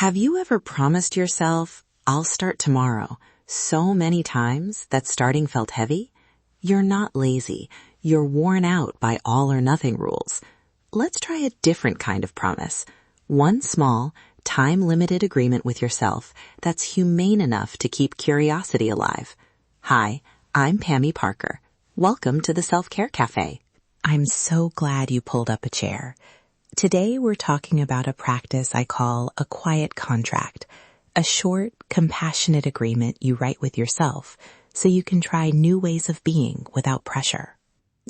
Have you ever promised yourself, "I'll start tomorrow," so many times that starting felt heavy? You're not lazy. You're worn out by all or nothing rules. Let's try a different kind of promise. One small, time-limited agreement with yourself that's humane enough to keep curiosity alive. Hi, I'm Pami Parker. Welcome to the Self-Care Cafe. I'm so glad you pulled up a chair. Today we're talking about a practice I call a quiet contract, a short, compassionate agreement you write with yourself so you can try new ways of being without pressure.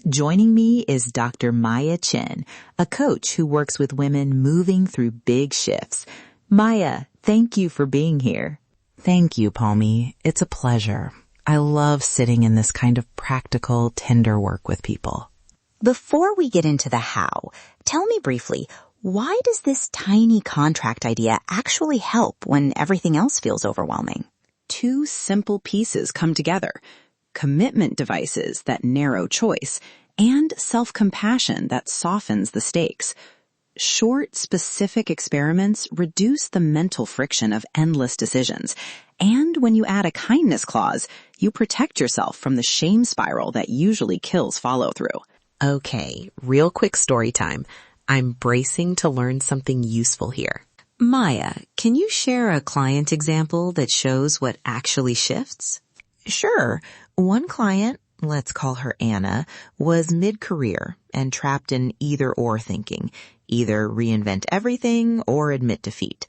Joining me is Dr. Maya Chin, a coach who works with women moving through big shifts. Maya, thank you for being here. Thank you, Pami. It's a pleasure. I love sitting in this kind of practical, tender work with people. Before we get into the how, tell me briefly, why does this tiny contract idea actually help when everything else feels overwhelming? Two simple pieces come together: commitment devices that narrow choice and self-compassion that softens the stakes. Short, specific experiments reduce the mental friction of endless decisions. And when you add a kindness clause, you protect yourself from the shame spiral that usually kills follow-through. Okay, real quick story time. I'm bracing to learn something useful here. Maya, can you share a client example that shows what actually shifts? Sure. One client, let's call her Anna, was mid-career and trapped in either-or thinking, either reinvent everything or admit defeat.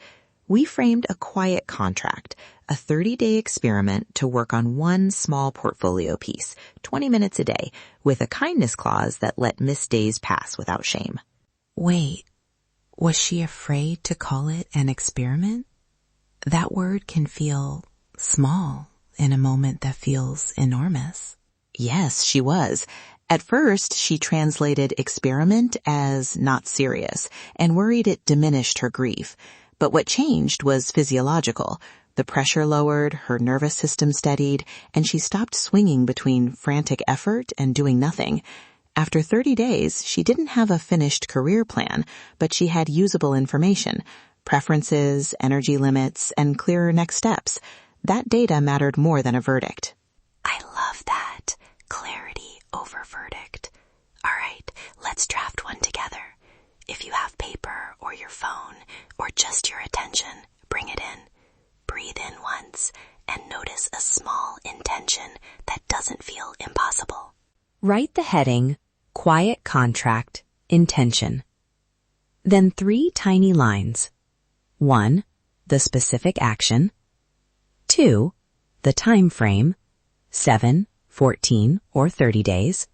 We framed a quiet contract, a 30-day experiment to work on one small portfolio piece, 20 minutes a day, with a kindness clause that let missed days pass without shame. Wait, was she afraid to call it an experiment? That word can feel small in a moment that feels enormous. Yes, she was. At first, she translated experiment as not serious and worried it diminished her grief. But what changed was physiological. The pressure lowered, her nervous system steadied, and she stopped swinging between frantic effort and doing nothing. After 30 days, she didn't have a finished career plan, but she had usable information, preferences, energy limits, and clearer next steps. That data mattered more than a verdict. I love that. Clarity over verdict. All right, let's draft one together. If you have paper or your phone or just your attention, bring it in. Breathe in once and notice a small intention that doesn't feel impossible. Write the heading, Quiet Contract, Intention. Then 3 tiny lines. 1, the specific action. 2, the time frame, 7, 14, or 30 days.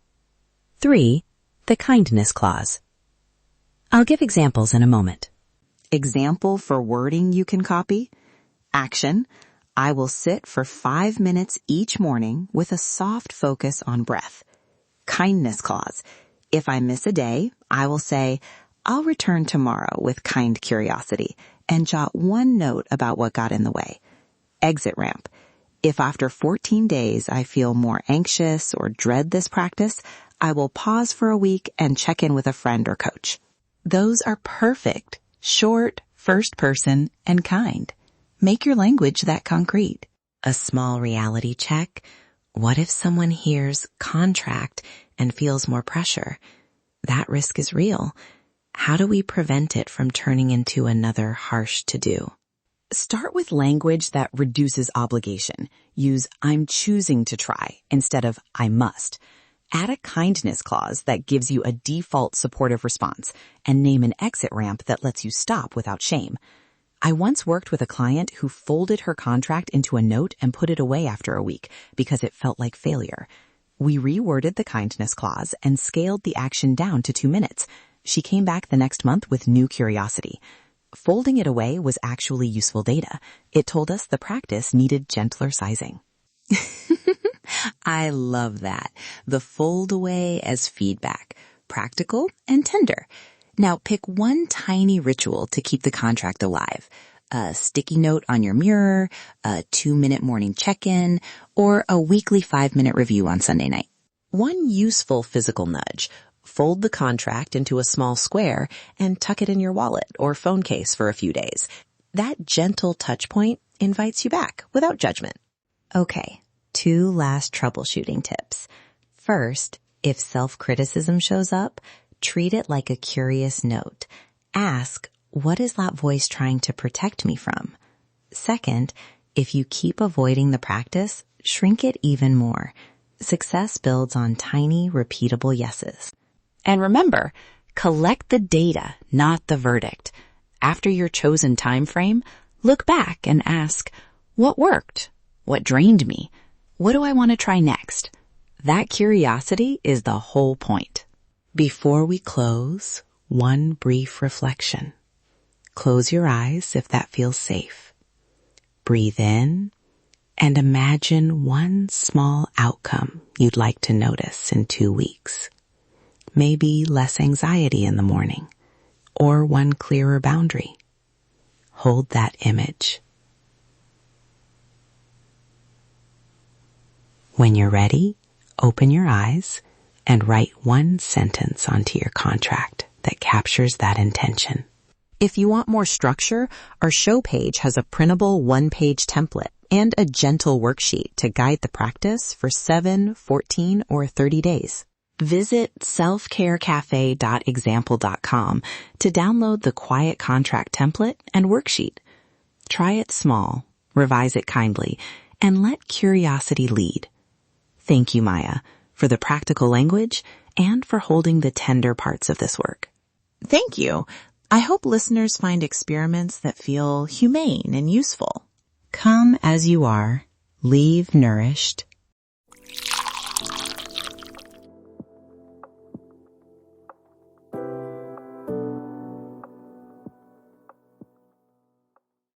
3, the kindness clause. I'll give examples in a moment. Example for wording you can copy. Action: I will sit for 5 minutes each morning with a soft focus on breath. Kindness clause: if I miss a day, I will say, I'll return tomorrow with kind curiosity, and jot one note about what got in the way. Exit ramp: if after 14 days I feel more anxious or dread this practice, I will pause for a week and check in with a friend or coach. Those are perfect, short, first person, and kind. Make your language that concrete. A small reality check. What if someone hears contract and feels more pressure? That risk is real. How do we prevent it from turning into another harsh to-do? Start with language that reduces obligation. Use I'm choosing to try instead of I must. Add a kindness clause that gives you a default supportive response, and name an exit ramp that lets you stop without shame. I once worked with a client who folded her contract into a note and put it away after a week because it felt like failure. We reworded the kindness clause and scaled the action down to 2 minutes. She came back the next month with new curiosity. Folding it away was actually useful data. It told us the practice needed gentler sizing. I love that. The fold away as feedback. Practical and tender. Now pick one tiny ritual to keep the contract alive. A sticky note on your mirror, a 2-minute morning check-in, or a weekly 5-minute review on Sunday night. One useful physical nudge. Fold the contract into a small square and tuck it in your wallet or phone case for a few days. That gentle touch point invites you back without judgment. Okay, 2 last troubleshooting tips. First, if self-criticism shows up, treat it like a curious note. Ask, what is that voice trying to protect me from? Second, if you keep avoiding the practice, shrink it even more. Success builds on tiny, repeatable yeses. And remember, collect the data, not the verdict. After your chosen time frame, look back and ask, what worked? What drained me? What do I want to try next? That curiosity is the whole point. Before we close, one brief reflection. Close your eyes if that feels safe. Breathe in and imagine one small outcome you'd like to notice in 2 weeks. Maybe less anxiety in the morning, or one clearer boundary. Hold that image. When you're ready, open your eyes and write one sentence onto your contract that captures that intention. If you want more structure, our show page has a printable 1-page template and a gentle worksheet to guide the practice for 7, 14, or 30 days. Visit selfcarecafe.example.com to download the quiet contract template and worksheet. Try it small, revise it kindly, and let curiosity lead. Thank you, Maya, for the practical language and for holding the tender parts of this work. Thank you. I hope listeners find experiments that feel humane and useful. Come as you are, leave nourished,